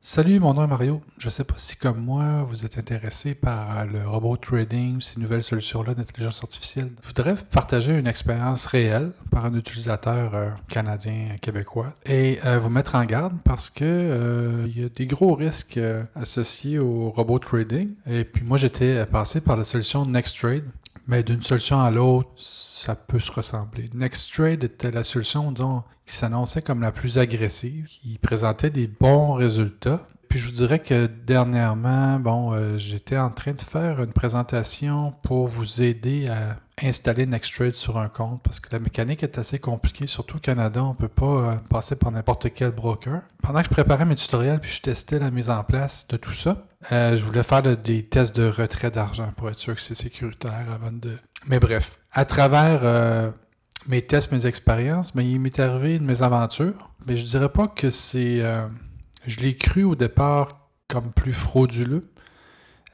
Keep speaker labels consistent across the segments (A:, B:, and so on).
A: Salut, mon nom est Mario. Je ne sais pas si, comme moi, vous êtes intéressé par le robot trading, ces nouvelles solutions-là d'intelligence artificielle. Je voudrais vous partager une expérience réelle par un utilisateur canadien, québécois, et vous mettre en garde parce que il y a des gros risques associés au robot trading. Et puis moi, j'étais passé par la solution NextTrade. Mais d'une solution à l'autre, ça peut se ressembler. NextTrade était la solution, disons, qui s'annonçait comme la plus agressive, qui présentait des bons résultats. Puis je vous dirais que dernièrement, j'étais en train de faire une présentation pour vous aider à installer NextTrade sur un compte parce que la mécanique est assez compliquée, surtout au Canada, on ne peut pas passer par n'importe quel broker. Pendant que je préparais mes tutoriels puis je testais la mise en place de tout ça, je voulais faire des tests de retrait d'argent pour être sûr que c'est sécuritaire avant de... Mais bref, à travers mes tests, mes expériences, il m'est arrivé de mes aventures. Mais je dirais pas que c'est... je l'ai cru au départ comme plus frauduleux.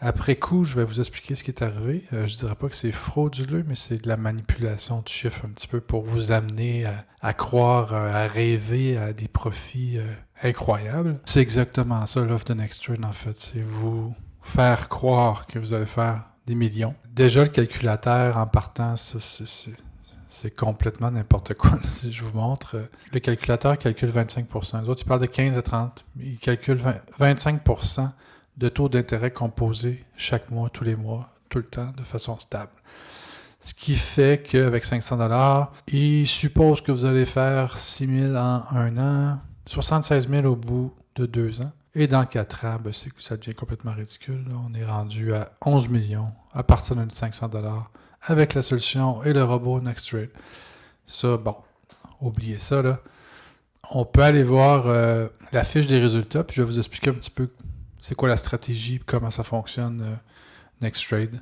A: Après coup, je vais vous expliquer ce qui est arrivé. Je dirais pas que c'est frauduleux, mais c'est de la manipulation de chiffres un petit peu pour vous amener à croire, à rêver à des profits incroyables. C'est exactement ça, l'offre de NextTrade, en fait. C'est vous faire croire que vous allez faire des millions. Déjà, le calculateur, en partant, c'est complètement n'importe quoi. Si je vous montre, le calculateur calcule 25%. Les autres, ils parlent de 15 à 30. Ils calculent 25% de taux d'intérêt composé chaque mois, tous les mois, tout le temps, de façon stable. Ce qui fait qu'avec 500$, il suppose que vous allez faire 6 000 en un an, 76 000 au bout de 2 ans. Et dans 4 ans, ça devient complètement ridicule. Là. On est rendu à 11 millions à partir de 500$ avec la solution et le robot NextTrade. Ça, oubliez ça. Là. On peut aller voir la fiche des résultats, puis je vais vous expliquer un petit peu c'est quoi la stratégie, comment ça fonctionne NextTrade.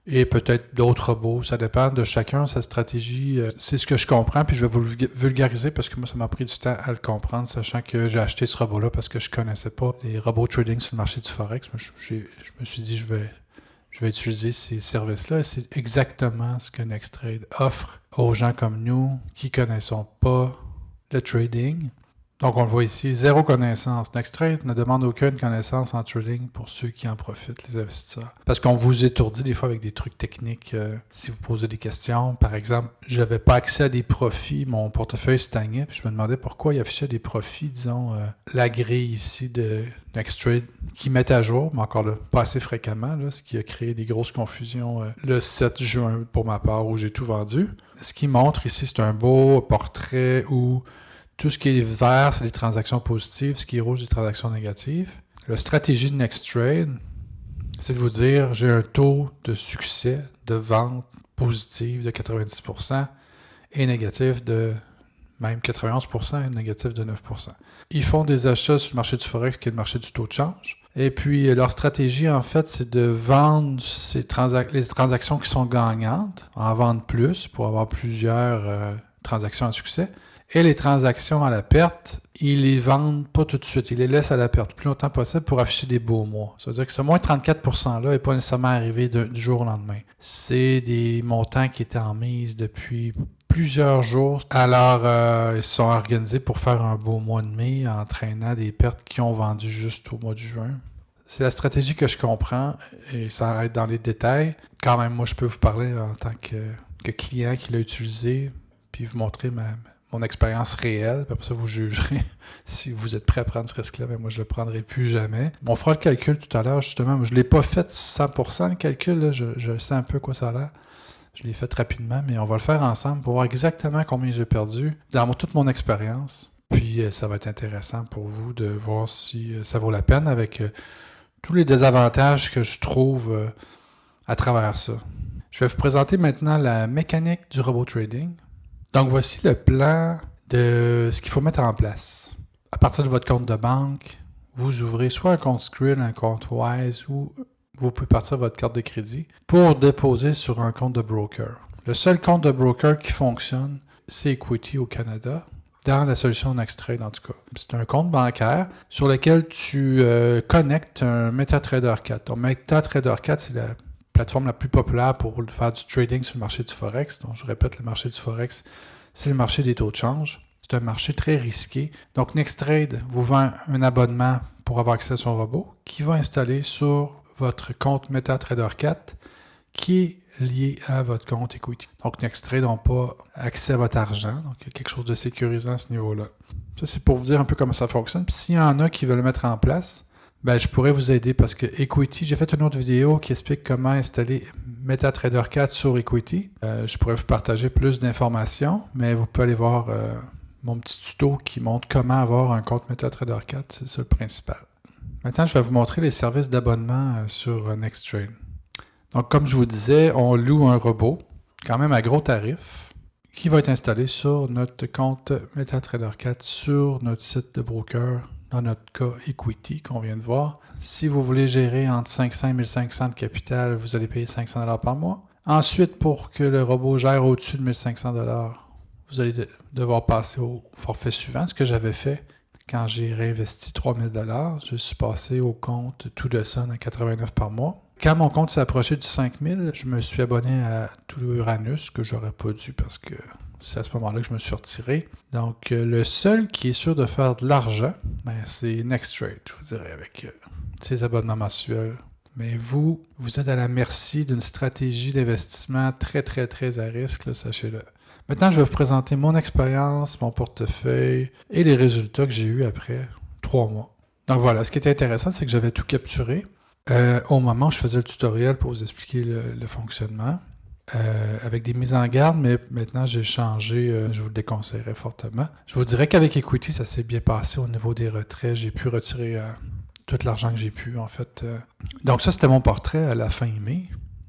A: Et peut-être d'autres robots, ça dépend de chacun, sa stratégie. C'est ce que je comprends, puis je vais vous le vulgariser parce que moi, ça m'a pris du temps à le comprendre, sachant que j'ai acheté ce robot-là parce que je connaissais pas les robots trading sur le marché du Forex. Moi, je me suis dit, je vais utiliser ces services-là. Et c'est exactement ce que NextTrade offre aux gens comme nous qui connaissons pas le trading. Donc, on le voit ici, zéro connaissance. NextTrade ne demande aucune connaissance en trading pour ceux qui en profitent, les investisseurs. Parce qu'on vous étourdit des fois avec des trucs techniques si vous posez des questions. Par exemple, je n'avais pas accès à des profits, mon portefeuille stagnait, puis je me demandais pourquoi il affichait des profits, disons, la grille ici de NextTrade qui met à jour, mais encore là, pas assez fréquemment, là, ce qui a créé des grosses confusions le 7 juin pour ma part où j'ai tout vendu. Ce qui montre ici, c'est un beau portrait où tout ce qui est vert, c'est des transactions positives. Ce qui est rouge, des transactions négatives. La stratégie de NextTrade, c'est de vous dire, j'ai un taux de succès de vente positive de 90% et négatif de même 91% et négatif de 9%. Ils font des achats sur le marché du Forex, qui est le marché du taux de change. Et puis, leur stratégie, en fait, c'est de vendre les transactions qui sont gagnantes, en vendre plus pour avoir plusieurs transactions à succès. Et les transactions à la perte, ils les vendent pas tout de suite. Ils les laissent à la perte le plus longtemps possible pour afficher des beaux mois. Ça veut dire que ce moins 34%-là n'est pas nécessairement arrivé du jour au lendemain. C'est des montants qui étaient en mise depuis plusieurs jours. Alors, ils se sont organisés pour faire un beau mois de mai, entraînant des pertes qui ont vendu juste au mois de juin. C'est la stratégie que je comprends et ça aide dans les détails. Quand même, moi, je peux vous parler en tant que client qui l'a utilisé puis vous montrer mon expérience réelle, puis après ça, vous jugerez si vous êtes prêt à prendre ce risque-là. Mais moi, je ne le prendrai plus jamais. On fera le calcul tout à l'heure, justement. Je ne l'ai pas fait 100% le calcul. Là. Je sais un peu quoi ça a l'air. Je l'ai fait rapidement, mais on va le faire ensemble pour voir exactement combien j'ai perdu dans toute mon expérience. Puis, ça va être intéressant pour vous de voir si ça vaut la peine avec tous les désavantages que je trouve à travers ça. Je vais vous présenter maintenant la mécanique du robot trading. Donc, voici le plan de ce qu'il faut mettre en place. À partir de votre compte de banque, vous ouvrez soit un compte Skrill, un compte Wise ou vous pouvez partir votre carte de crédit pour déposer sur un compte de broker. Le seul compte de broker qui fonctionne, c'est Equity au Canada, dans la solution NextTrade en tout cas. C'est un compte bancaire sur lequel tu connectes un MetaTrader 4. Donc, MetaTrader 4, c'est la plateforme la plus populaire pour faire du trading sur le marché du Forex. Donc, je répète, le marché du Forex, c'est le marché des taux de change. C'est un marché très risqué. Donc, NextTrade vous vend un abonnement pour avoir accès à son robot, qui va installer sur votre compte MetaTrader 4 qui est lié à votre compte Equity. Donc, NextTrade n'a pas accès à votre argent. Donc, il y a quelque chose de sécurisant à ce niveau-là. Ça, c'est pour vous dire un peu comment ça fonctionne. Puis, s'il y en a qui veulent le mettre en place, ben, je pourrais vous aider parce que Equity, j'ai fait une autre vidéo qui explique comment installer MetaTrader 4 sur Equity. Je pourrais vous partager plus d'informations, mais vous pouvez aller voir mon petit tuto qui montre comment avoir un compte MetaTrader 4. C'est ça le principal. Maintenant, je vais vous montrer les services d'abonnement sur NextTrade. Donc, comme je vous disais, on loue un robot, quand même à gros tarif, qui va être installé sur notre compte MetaTrader 4 sur notre site de broker, dans notre cas Equity qu'on vient de voir. Si vous voulez gérer entre 500 et 1500 de capital, vous allez payer 500 $ par mois. Ensuite, pour que le robot gère au-dessus de 1500 $, vous allez devoir passer au forfait suivant, ce que j'avais fait quand j'ai réinvesti 3000 $. Je suis passé au compte Tout de Sun à 89 par mois. Quand mon compte s'est approché du 5000, je me suis abonné à Tout Uranus, que j'aurais pas dû parce que c'est à ce moment-là que je me suis retiré. Donc, le seul qui est sûr de faire de l'argent, ben, c'est NextTrade, je vous dirais, avec ses abonnements mensuels. Mais vous êtes à la merci d'une stratégie d'investissement très, très, très à risque, là, sachez-le. Maintenant, je vais vous présenter mon expérience, mon portefeuille et les résultats que j'ai eus après 3 mois. Donc voilà, ce qui était intéressant, c'est que j'avais tout capturé. Au moment où je faisais le tutoriel pour vous expliquer le fonctionnement, avec des mises en garde, mais maintenant j'ai changé, je vous le déconseillerais fortement. Je vous dirais qu'avec Equity, ça s'est bien passé au niveau des retraits. J'ai pu retirer tout l'argent que j'ai pu, en fait. Donc ça, c'était mon portrait à la fin mai.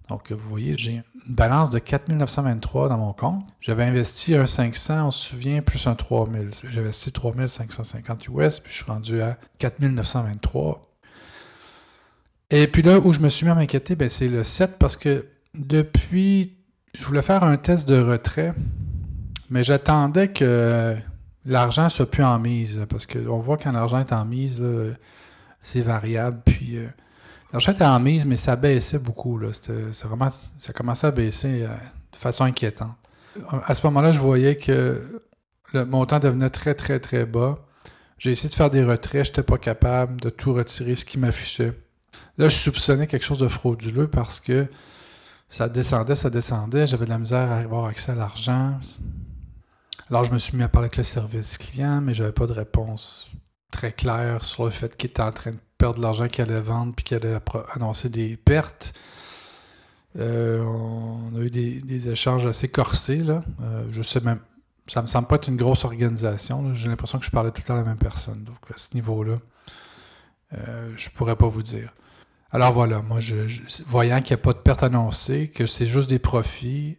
A: Donc vous voyez, j'ai une balance de 4923 dans mon compte. J'avais investi un 500, on se souvient, plus un 3000. J'ai investi 3550 US, puis je suis rendu à 4923. Et puis là où je me suis mis à m'inquiéter, ben, c'est le 7 parce que depuis, je voulais faire un test de retrait, mais j'attendais que l'argent ne soit plus en mise. Parce qu'on voit quand l'argent est en mise, là, c'est variable. Puis l'argent était en mise, mais ça baissait beaucoup. Là. Ça commençait à baisser de façon inquiétante. À ce moment-là, je voyais que le montant devenait très, très, très bas. J'ai essayé de faire des retraits, je n'étais pas capable de tout retirer ce qui m'affichait. Là, je soupçonnais quelque chose de frauduleux parce que ça descendait, j'avais de la misère à avoir accès à l'argent. Alors, je me suis mis à parler avec le service client, mais je n'avais pas de réponse très claire sur le fait qu'il était en train de perdre de l'argent, qu'il allait vendre puis qu'il allait annoncer des pertes. On a eu des échanges assez corsés, là. Je sais même, ça me semble pas être une grosse organisation, là. J'ai l'impression que je parlais tout le temps à la même personne. Donc, à ce niveau-là, je pourrais pas vous dire. Alors voilà, moi, voyant qu'il n'y a pas de perte annoncée, que c'est juste des profits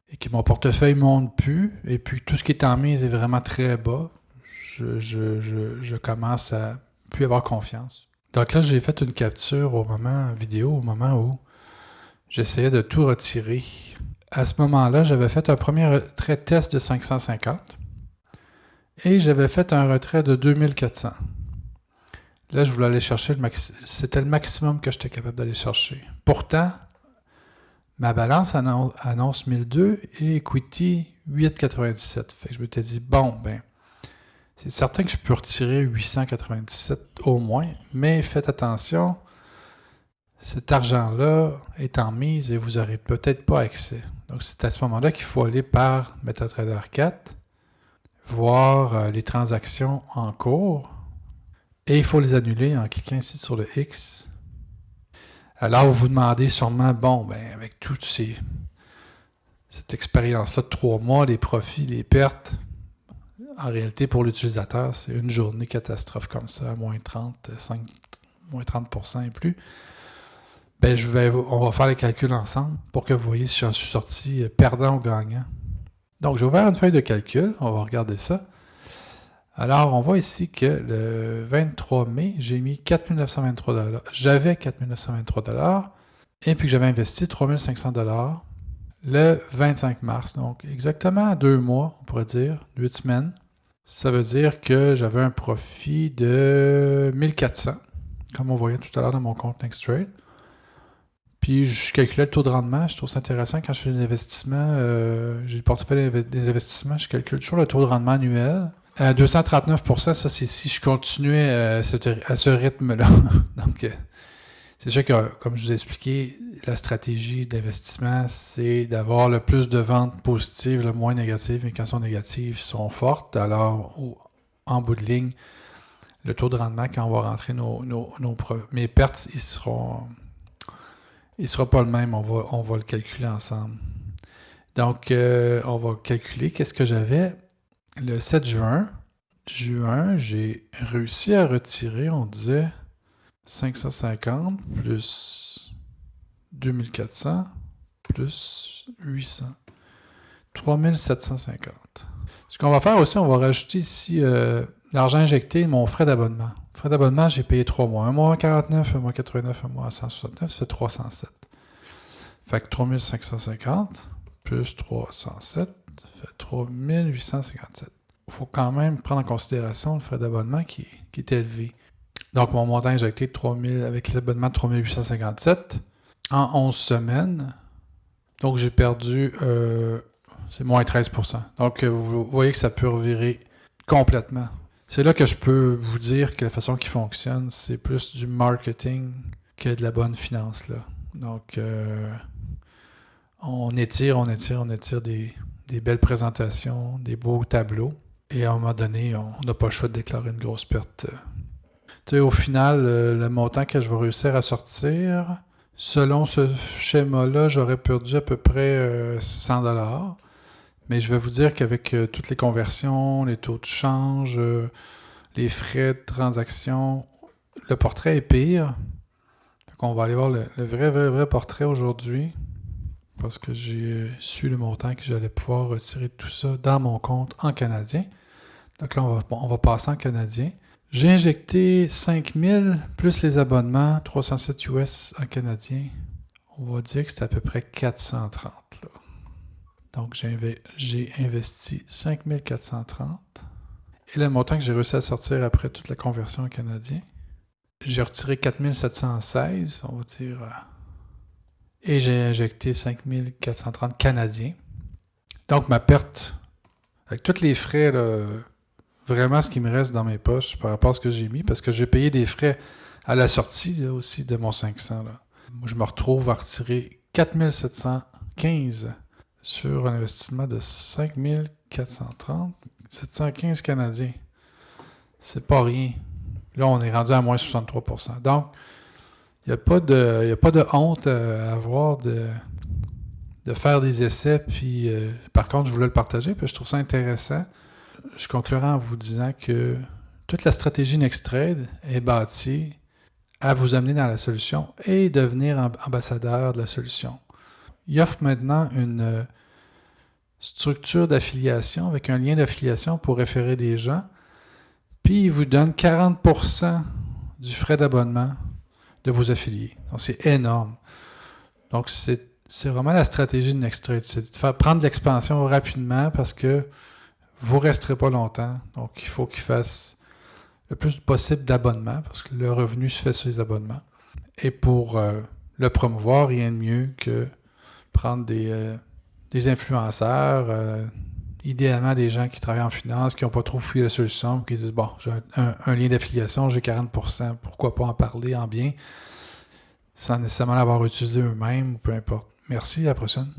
A: et que mon portefeuille ne monte plus, et puis tout ce qui est en mise est vraiment très bas, je commence à plus avoir confiance. Donc là, j'ai fait une capture au moment où j'essayais de tout retirer. À ce moment-là, j'avais fait un premier retrait test de 550 et j'avais fait un retrait de 2400. Là, je voulais aller chercher c'était le maximum que j'étais capable d'aller chercher. Pourtant, ma balance annonce 1002 et Equity 897. Fait que je m'étais dit, bon, ben, c'est certain que je peux retirer 897 au moins, mais faites attention, cet argent-là est en mise et vous n'aurez peut-être pas accès. Donc, c'est à ce moment-là qu'il faut aller par MetaTrader 4, voir les transactions en cours, et il faut les annuler en cliquant ici sur le X. Alors, vous vous demandez sûrement, bon, ben avec toute cette expérience-là de 3 mois, les profits, les pertes, en réalité, pour l'utilisateur, c'est une journée catastrophe comme ça, moins 30% et plus. Ben, on va faire les calculs ensemble pour que vous voyez si j'en suis sorti perdant ou gagnant. Donc, j'ai ouvert une feuille de calcul. On va regarder ça. Alors, on voit ici que le 23 mai, j'ai mis 4923 $. J'avais 4923 $ et puis que j'avais investi 3500 $ le 25 mars. Donc, exactement 2 mois, on pourrait dire, 8 semaines. Ça veut dire que j'avais un profit de 1400, comme on voyait tout à l'heure dans mon compte NextTrade. Puis, je calculais le taux de rendement. Je trouve ça intéressant quand je fais des investissements. J'ai le portefeuille des investissements. Je calcule toujours le taux de rendement annuel. 239%, ça c'est si je continuais à ce rythme-là. Donc, c'est sûr que, comme je vous ai expliqué, la stratégie d'investissement, c'est d'avoir le plus de ventes positives, le moins négatives, mais quand elles sont négatives, sont fortes. Alors, en bout de ligne, le taux de rendement, quand on va rentrer mes pertes, il sera pas le même. On va le calculer ensemble. Donc, on va calculer qu'est-ce que j'avais. Le 7 juin, j'ai réussi à retirer, on disait, 550 plus 2400 plus 800. 3750. Ce qu'on va faire aussi, on va rajouter ici l'argent injecté, mon frais d'abonnement. Frais d'abonnement, j'ai payé 3 mois. Un mois à 49, un mois à 89, un mois à 169, ça fait 307. Fait que 3550 plus 307 fait 3857. Il faut quand même prendre en considération le frais d'abonnement qui est élevé. Donc, mon montant injecté de 3000 avec l'abonnement de 3857 en 11 semaines. Donc, j'ai perdu, c'est moins 13%. Donc, vous voyez que ça peut revirer complètement. C'est là que je peux vous dire que la façon qui fonctionne, c'est plus du marketing que de la bonne finance, là. Donc, on étire des belles présentations, des beaux tableaux. Et à un moment donné, on n'a pas le choix de déclarer une grosse perte. Tu sais, au final, le montant que je vais réussir à sortir, selon ce schéma-là, j'aurais perdu à peu près 100$. Mais je vais vous dire qu'avec toutes les conversions, les taux de change, les frais de transaction, le portrait est pire. Donc on va aller voir le vrai portrait aujourd'hui. Parce que j'ai su le montant que j'allais pouvoir retirer tout ça dans mon compte en canadien. Donc là, on va passer en canadien. J'ai injecté 5000 plus les abonnements, 307 US en canadien. On va dire que c'est à peu près 430. Là. Donc, j'ai investi 5430. Et le montant que j'ai réussi à sortir après toute la conversion en canadien, j'ai retiré 4716, on va dire. Et j'ai injecté 5430 canadiens. Donc, ma perte, avec tous les frais, là, vraiment ce qui me reste dans mes poches par rapport à ce que j'ai mis, parce que j'ai payé des frais à la sortie là, aussi de mon 500. Là. Moi, je me retrouve à retirer 4715 sur un investissement de 5430, 715 canadiens. C'est pas rien. Là, on est rendu à moins 63%. Donc, il n'y a pas de honte à avoir de faire des essais. Puis, par contre, je voulais le partager, puis je trouve ça intéressant. Je conclurai en vous disant que toute la stratégie NextTrade est bâtie à vous amener dans la solution et devenir ambassadeur de la solution. Il offre maintenant une structure d'affiliation avec un lien d'affiliation pour référer des gens. Puis, il vous donne 40% du frais d'abonnement de vos affiliés. Donc, c'est énorme. Donc, c'est vraiment la stratégie de NextTrade. C'est de prendre de l'expansion rapidement parce que vous ne resterez pas longtemps. Donc, il faut qu'il fasse le plus possible d'abonnements parce que le revenu se fait sur les abonnements. Et pour le promouvoir, rien de mieux que prendre des influenceurs, idéalement des gens qui travaillent en finance, qui n'ont pas trop fouillé la solution, qui disent, bon, j'ai un lien d'affiliation, j'ai 40%, pourquoi pas en parler en bien, sans nécessairement l'avoir utilisé eux-mêmes, ou peu importe. Merci, à la prochaine.